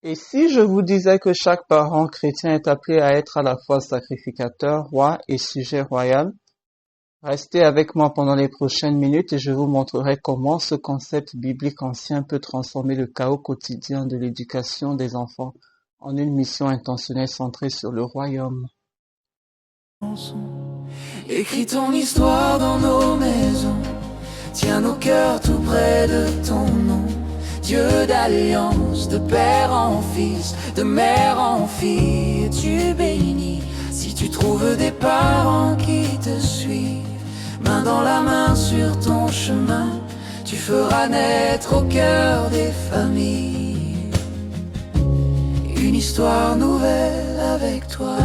Et si je vous disais que chaque parent chrétien est appelé à être à la fois sacrificateur, roi et sujet royal, restez avec moi pendant les prochaines minutes et je vous montrerai comment ce concept biblique ancien peut transformer le chaos quotidien de l'éducation des enfants en une mission intentionnelle centrée sur le royaume. Écris ton histoire dans nos maisons, tiens nos cœurs tout près de ton nom. Dieu d'alliance, de père en fils, de mère en fille, tu bénis. Si tu trouves des parents qui te suivent, main dans la main sur ton chemin, tu feras naître au cœur des familles une histoire nouvelle avec toi.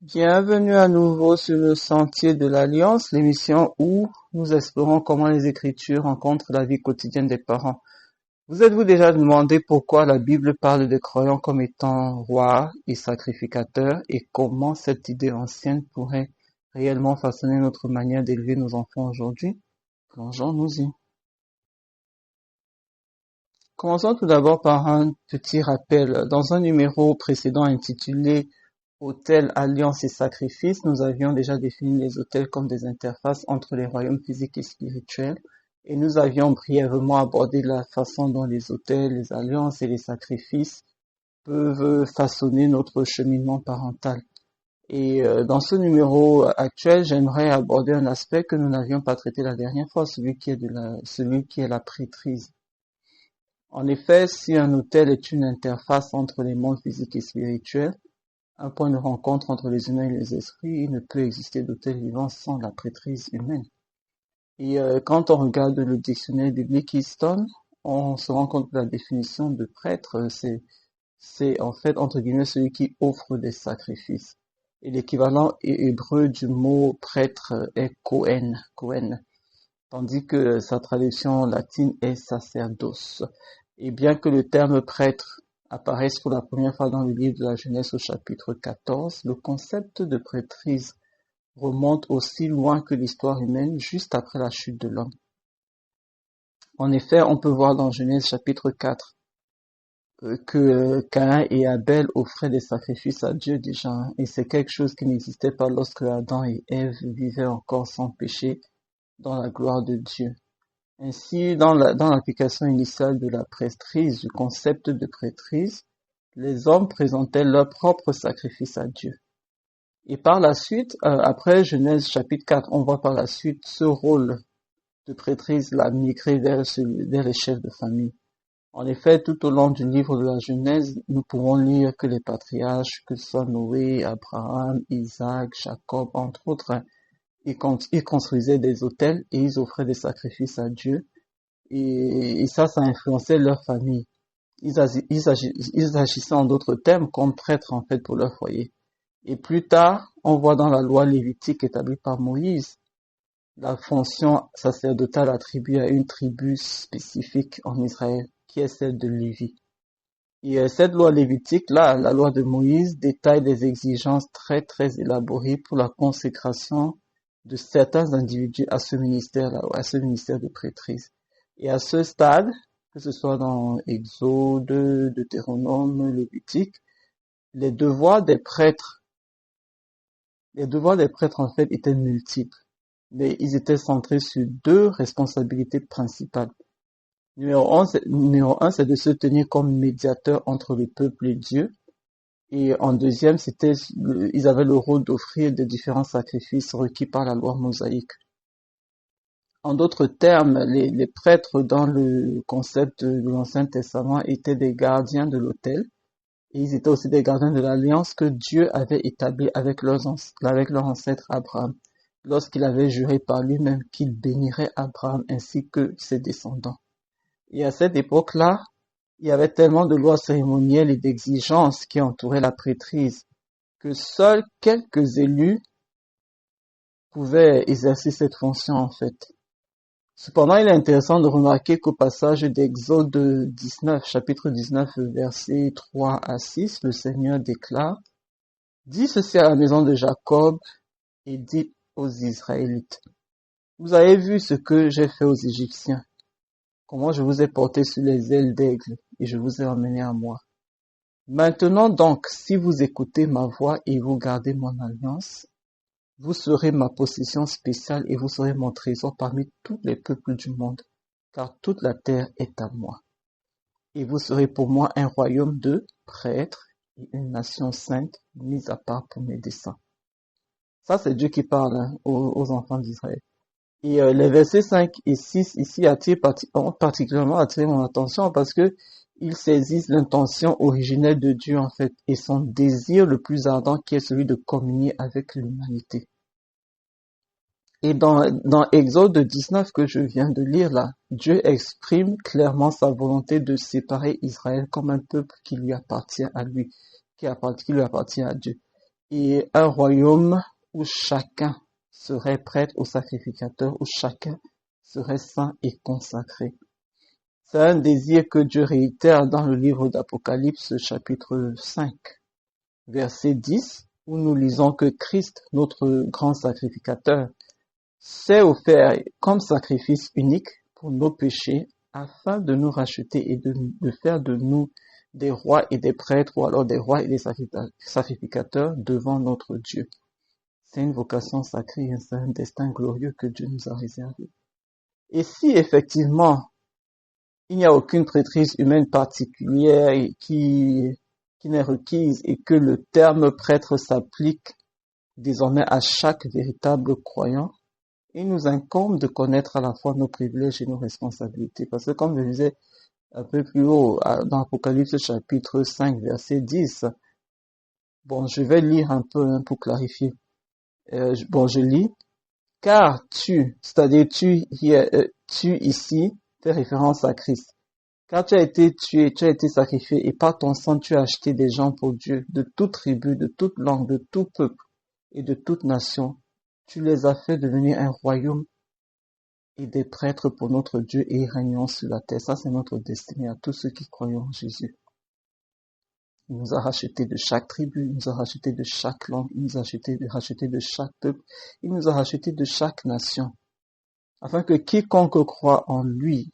Bienvenue à nouveau sur le sentier de l'Alliance, l'émission où nous explorons comment les Écritures rencontrent la vie quotidienne des parents. Vous êtes-vous déjà demandé pourquoi la Bible parle des croyants comme étant rois et sacrificateurs et comment cette idée ancienne pourrait réellement façonner notre manière d'élever nos enfants aujourd'hui? Plongeons-nous-y. Commençons tout d'abord par un petit rappel. Dans un numéro précédent intitulé Autel, Alliance et Sacrifice, nous avions déjà défini les autels comme des interfaces entre les royaumes physiques et spirituels, et nous avions brièvement abordé la façon dont les autels, les alliances et les sacrifices peuvent façonner notre cheminement parental. Et dans ce numéro actuel, j'aimerais aborder un aspect que nous n'avions pas traité la dernière fois, celui qui est la prêtrise. En effet, si un autel est une interface entre les mondes physiques et spirituels, un point de rencontre entre les humains et les esprits, il ne peut exister d'autel vivant sans la prêtrise humaine. Et quand on regarde le dictionnaire biblique Easton, on se rend compte que la définition de prêtre, c'est en fait entre guillemets celui qui offre des sacrifices. Et l'équivalent hébreu du mot prêtre est Kohen, tandis que sa traduction latine est sacerdos. Et bien que le terme prêtre apparaisse pour la première fois dans le livre de la Genèse au chapitre 14, le concept de prêtrise remonte aussi loin que l'histoire humaine, juste après la chute de l'homme. En effet, on peut voir dans Genèse chapitre 4 que Caïn et Abel offraient des sacrifices à Dieu déjà, et c'est quelque chose qui n'existait pas lorsque Adam et Ève vivaient encore sans péché dans la gloire de Dieu. Ainsi, dans l'application initiale de la prêtrise, du concept de prêtrise, les hommes présentaient leur propre sacrifice à Dieu. Et par la suite, après Genèse chapitre 4, on voit par la suite ce rôle de prêtrise là migrer vers les chefs de famille. En effet, tout au long du livre de la Genèse, nous pouvons lire que les patriarches, que ce soit Noé, Abraham, Isaac, Jacob, entre autres, ils construisaient des autels et ils offraient des sacrifices à Dieu. Et ça influençait leur famille. Ils agissaient en d'autres termes comme prêtres en fait pour leur foyer. Et plus tard, on voit dans la loi lévitique établie par Moïse la fonction sacerdotale attribuée à une tribu spécifique en Israël, qui est celle de Lévi. Et cette loi lévitique-là, la loi de Moïse, détaille des exigences très très élaborées pour la consécration de certains individus à ce ministère-là, à ce ministère de prêtrise. Et à ce stade, que ce soit dans Exode, Deutéronome, Lévitique, les devoirs des prêtres en fait étaient multiples, mais ils étaient centrés sur deux responsabilités principales. Numéro un, c'est de se tenir comme médiateur entre le peuple et Dieu. Et en deuxième, ils avaient le rôle d'offrir des différents sacrifices requis par la loi mosaïque. En d'autres termes, les prêtres dans le concept de l'Ancien Testament étaient des gardiens de l'autel et ils étaient aussi des gardiens de l'alliance que Dieu avait établie avec leur ancêtre Abraham, lorsqu'il avait juré par lui-même qu'il bénirait Abraham ainsi que ses descendants. Et à cette époque-là, il y avait tellement de lois cérémonielles et d'exigences qui entouraient la prêtrise que seuls quelques élus pouvaient exercer cette fonction en fait. Cependant, il est intéressant de remarquer qu'au passage d'Exode 19, chapitre 19, versets 3 à 6, le Seigneur déclare « Dis ceci à la maison de Jacob et dis aux Israélites. Vous avez vu ce que j'ai fait aux Égyptiens, comment je vous ai porté sur les ailes d'aigle et je vous ai emmené à moi. Maintenant donc, si vous écoutez ma voix et vous gardez mon alliance, vous serez ma possession spéciale et vous serez mon trésor parmi tous les peuples du monde, car toute la terre est à moi. Et vous serez pour moi un royaume de prêtres et une nation sainte mise à part pour mes desseins. Ça, c'est Dieu qui parle aux enfants d'Israël. Et les versets 5 et 6 ici ont particulièrement attiré mon attention parce que ils saisissent l'intention originelle de Dieu en fait et son désir le plus ardent qui est celui de communier avec l'humanité. Et dans Exode 19 que je viens de lire là, Dieu exprime clairement sa volonté de séparer Israël comme un peuple qui lui appartient à lui, qui lui appartient à Dieu. Et un royaume où chacun serait prêtre au sacrificateur, où chacun serait saint et consacré. C'est un désir que Dieu réitère dans le livre d'Apocalypse, chapitre 5, verset 10, où nous lisons que Christ, notre grand sacrificateur, s'est offert comme sacrifice unique pour nos péchés afin de nous racheter et de faire de nous des rois et des prêtres ou alors des rois et des sacrificateurs devant notre Dieu. C'est une vocation sacrée, c'est un destin glorieux que Dieu nous a réservé. Et si effectivement il n'y a aucune prêtrise humaine particulière qui n'est requise et que le terme prêtre s'applique désormais à chaque véritable croyant, il nous incombe de connaître à la fois nos privilèges et nos responsabilités. Parce que comme je disais un peu plus haut, dans Apocalypse chapitre 5, verset 10, bon, je vais lire un peu pour clarifier. Je lis, car c'est-à-dire tu ici, fait référence à Christ. Car tu as été tué, tu as été sacrifié, et par ton sang tu as acheté des gens pour Dieu, de toute tribu, de toute langue, de tout peuple et de toute nation. Tu les as fait devenir un royaume et des prêtres pour notre Dieu et ils règneront sur la terre. Ça, c'est notre destinée à tous ceux qui croient en Jésus. Il nous a rachetés de chaque tribu, il nous a rachetés de chaque langue, il nous a rachetés de chaque peuple, il nous a rachetés de chaque nation, afin que quiconque croit en lui,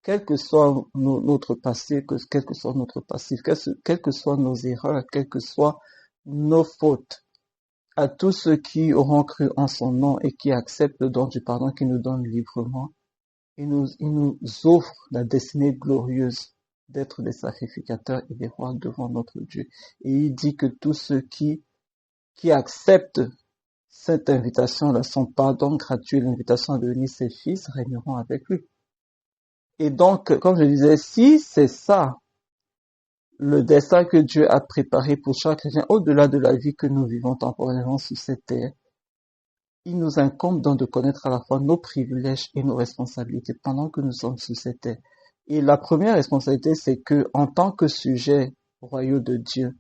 quel que soit notre passé, quel que soit notre passif, quelles que soient nos erreurs, quelles que soient nos fautes, à tous ceux qui auront cru en son nom et qui acceptent le don du pardon qu'il nous donne librement, il nous offre la destinée glorieuse d'être des sacrificateurs et des rois devant notre Dieu. Et il dit que tous ceux qui acceptent cette invitation-là, son pardon gratuit, l'invitation à devenir ses fils, régneront avec lui. Et donc, comme je disais, si c'est ça, le destin que Dieu a préparé pour chaque chrétien, au-delà de la vie que nous vivons temporairement sur cette terre, il nous incombe donc de connaître à la fois nos privilèges et nos responsabilités pendant que nous sommes sur cette terre. Et la première responsabilité, c'est que, en tant que sujet royaux de Dieu,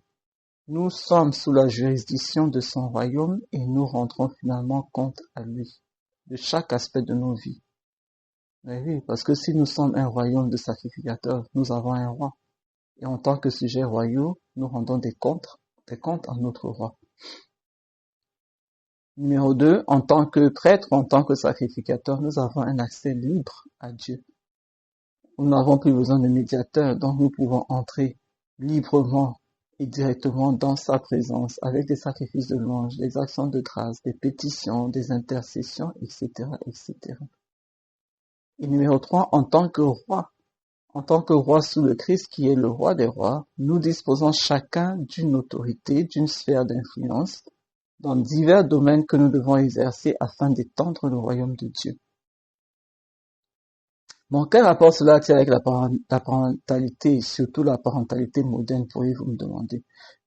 nous sommes sous la juridiction de son royaume et nous rendrons finalement compte à lui de chaque aspect de nos vies. Mais oui, parce que si nous sommes un royaume de sacrificateurs, nous avons un roi. Et en tant que sujet royaux, nous rendons des comptes à notre roi. Numéro 2, en tant que prêtre, en tant que sacrificateur, nous avons un accès libre à Dieu. Nous n'avons plus besoin de médiateur, donc nous pouvons entrer librement et directement dans sa présence avec des sacrifices de louange, des actions de grâce, des pétitions, des intercessions, etc., etc. Et numéro 3, en tant que roi sous le Christ qui est le roi des rois, nous disposons chacun d'une autorité, d'une sphère d'influence dans divers domaines que nous devons exercer afin d'étendre le royaume de Dieu. Bon, quel rapport cela a-t-il avec la parentalité, et surtout la parentalité moderne, pourriez-vous me demander?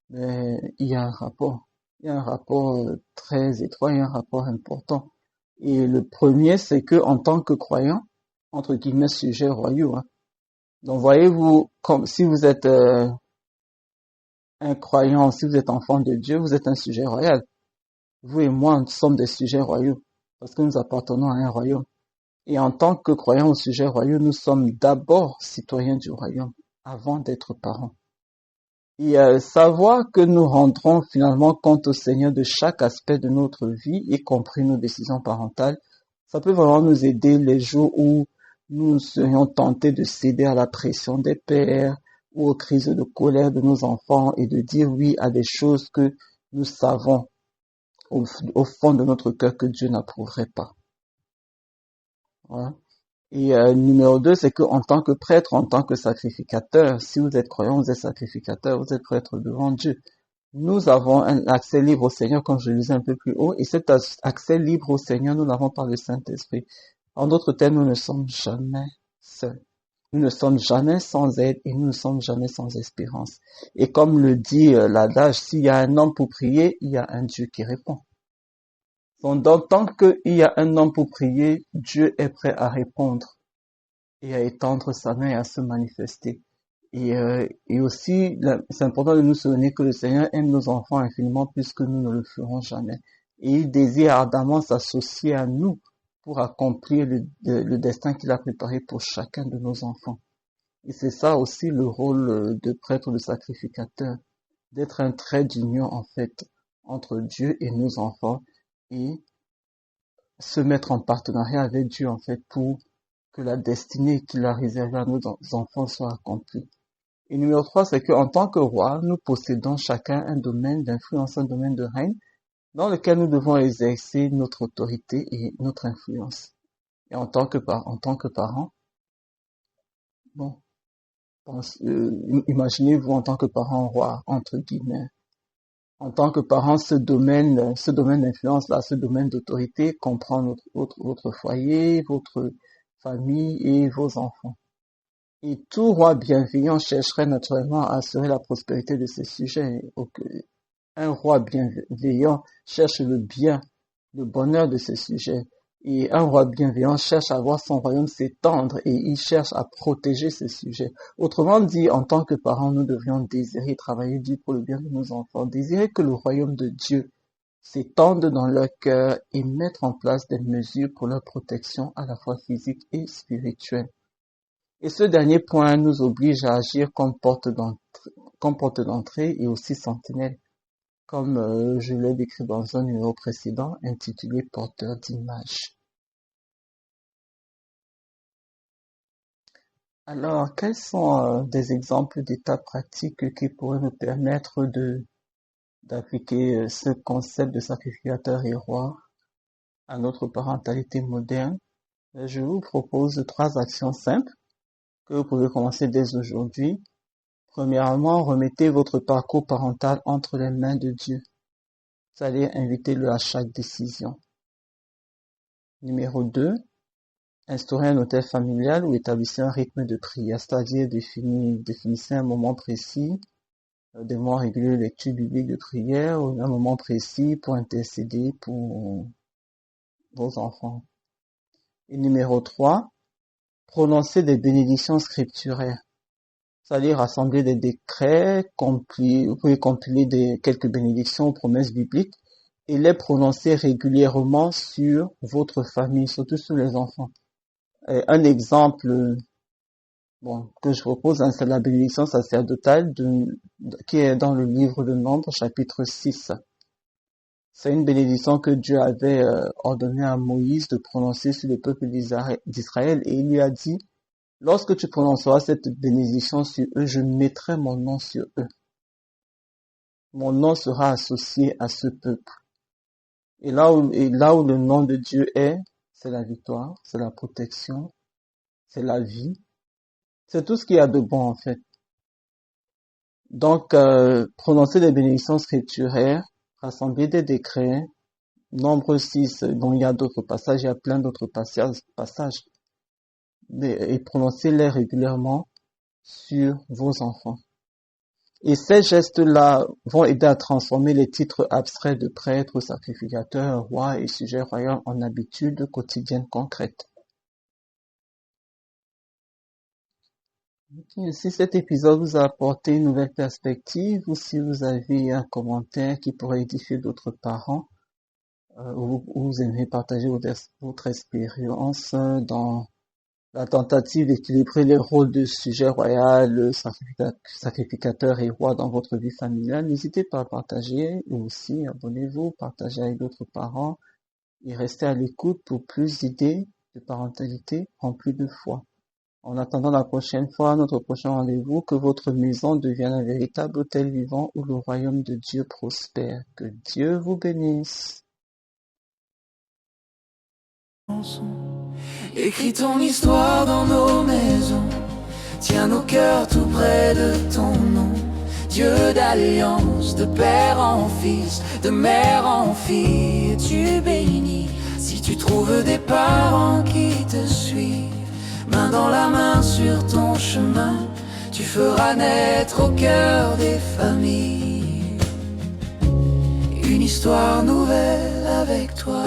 Mais il y a un rapport. Il y a un rapport très étroit, il y a un rapport important. Et le premier, c'est que en tant que croyant, entre guillemets, sujet royaux, donc voyez-vous, comme si vous êtes un croyant, si vous êtes enfant de Dieu, vous êtes un sujet royal. Vous et moi, nous sommes des sujets royaux, parce que nous appartenons à un royaume. Et en tant que croyants au sujet royaux, nous sommes d'abord citoyens du royaume, avant d'être parents. Et savoir que nous rendrons finalement compte au Seigneur de chaque aspect de notre vie, y compris nos décisions parentales, Ça peut vraiment nous aider les jours où nous serions tentés de céder à la pression des pères ou aux crises de colère de nos enfants et de dire oui à des choses que nous savons au fond de notre cœur que Dieu n'approuverait pas. Voilà. Et numéro 2, c'est qu'en tant que prêtre, en tant que sacrificateur, si vous êtes croyant, vous êtes sacrificateur, vous êtes prêtre devant Dieu. Nous avons un accès libre au Seigneur, comme je le disais un peu plus haut, et cet accès libre au Seigneur, nous l'avons par le Saint-Esprit. En d'autres termes, nous ne sommes jamais seuls. Nous ne sommes jamais sans aide et nous ne sommes jamais sans espérance. Et comme le dit l'adage, s'il y a un homme pour prier, il y a un Dieu qui répond. Donc, tant qu'il y a un homme pour prier, Dieu est prêt à répondre et à étendre sa main et à se manifester. Et aussi, c'est important de nous souvenir que le Seigneur aime nos enfants infiniment plus que nous ne le ferons jamais. Et il désire ardemment s'associer à nous pour accomplir le destin qu'il a préparé pour chacun de nos enfants. Et c'est ça aussi le rôle de prêtre, de sacrificateur, d'être un trait d'union en fait entre Dieu et nos enfants et se mettre en partenariat avec Dieu en fait pour que la destinée qu'il a réservée à nos enfants soit accomplie. Et numéro 3, c'est qu'en tant que roi, nous possédons chacun un domaine d'influence, un domaine de règne dans lequel nous devons exercer notre autorité et notre influence. Et en tant que parent, bon, imaginez-vous en tant que parent roi, entre guillemets. En tant que parent, ce domaine d'influence-là, ce domaine d'autorité comprend votre foyer, votre famille et vos enfants. Et tout roi bienveillant chercherait naturellement à assurer la prospérité de ses sujets. Un roi bienveillant cherche le bien, le bonheur de ses sujets. Et un roi bienveillant cherche à voir son royaume s'étendre et il cherche à protéger ses sujets. Autrement dit, en tant que parents, nous devrions désirer travailler dur pour le bien de nos enfants, désirer que le royaume de Dieu s'étende dans leur cœur et mettre en place des mesures pour leur protection à la fois physique et spirituelle. Et ce dernier point nous oblige à agir comme porte d'entrée et aussi sentinelle, comme je l'ai décrit dans un numéro précédent intitulé Porteur d'image. Alors, quels sont des exemples d'étapes pratiques qui pourraient nous permettre d'appliquer ce concept de sacrificateur et roi à notre parentalité moderne? Je vous propose 3 actions simples que vous pouvez commencer dès aujourd'hui. Premièrement, remettez votre parcours parental entre les mains de Dieu. Vous allez inviter-le à chaque décision. Numéro 2, instaurez un hôtel familial ou établissez un rythme de prière, c'est-à-dire définissez un moment précis, des moments réguliers de lecture biblique de prière ou un moment précis pour intercéder pour vos enfants. Et numéro 3, prononcez des bénédictions scripturaires. C'est-à-dire rassembler des décrets, vous pouvez compiler quelques bénédictions ou promesses bibliques et les prononcer régulièrement sur votre famille, surtout sur les enfants. Un exemple que je propose, c'est la bénédiction sacerdotale qui est dans le livre de Nombre, chapitre 6. C'est une bénédiction que Dieu avait ordonné à Moïse de prononcer sur le peuple d'Israël et il lui a dit: lorsque tu prononceras cette bénédiction sur eux, je mettrai mon nom sur eux. Mon nom sera associé à ce peuple. Et là où le nom de Dieu est, c'est la victoire, c'est la protection, c'est la vie. C'est tout ce qu'il y a de bon en fait. Donc, prononcer des bénédictions scripturaires, rassembler des décrets, Nombre 6, il y a d'autres passages, il y a plein d'autres passages. Et prononcez-les régulièrement sur vos enfants. Et ces gestes-là vont aider à transformer les titres abstraits de prêtre, sacrificateur, roi et sujet royal en habitudes quotidiennes concrètes. Si cet épisode vous a apporté une nouvelle perspective ou si vous avez un commentaire qui pourrait édifier d'autres parents, ou vous aimez partager votre expérience dans la tentative d'équilibrer les rôles de sujet royal, sacrificateur et roi dans votre vie familiale, n'hésitez pas à partager, et aussi abonnez-vous, partagez avec d'autres parents, et restez à l'écoute pour plus d'idées de parentalité remplies de foi. En attendant la prochaine fois, notre prochain rendez-vous, que votre maison devienne un véritable hôtel vivant où le royaume de Dieu prospère. Que Dieu vous bénisse. Écris ton histoire dans nos maisons, tiens nos cœurs tout près de ton nom. Dieu d'alliance, de père en fils, de mère en fille, tu bénis. Si tu trouves des parents qui te suivent, main dans la main sur ton chemin, tu feras naître au cœur des familles une histoire nouvelle avec toi.